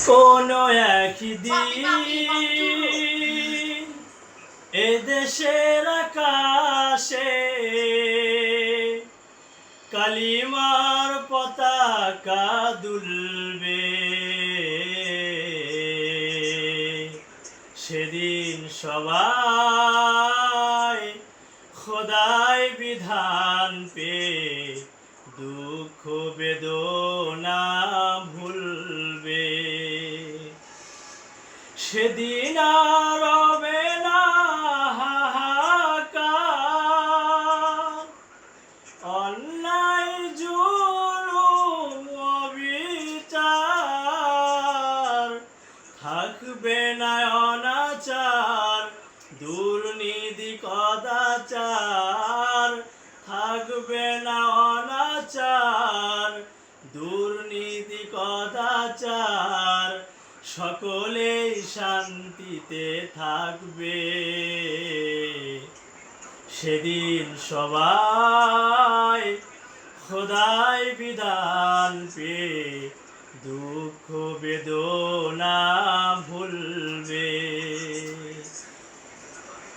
কোনো একদিন এদেশের আকাশে কালিমার পতাকা দুলবে। সেদিন সবাই খোদাই বিধান পেয়ে দুঃখ বেদনা ভুলবে। সেদিন আর রবে না হাহাকার, অন্যায় জুলুম অবিচার, থাকবে না অনাচার দুর্নীতি কদাচার, থাকবে না অনাচার দুর্নীতি কদাচার, সকলেই শান্তিতে থাকবে। সেদিন সবাই খোদাই বিধান পেয়ে দুঃখ বেদনা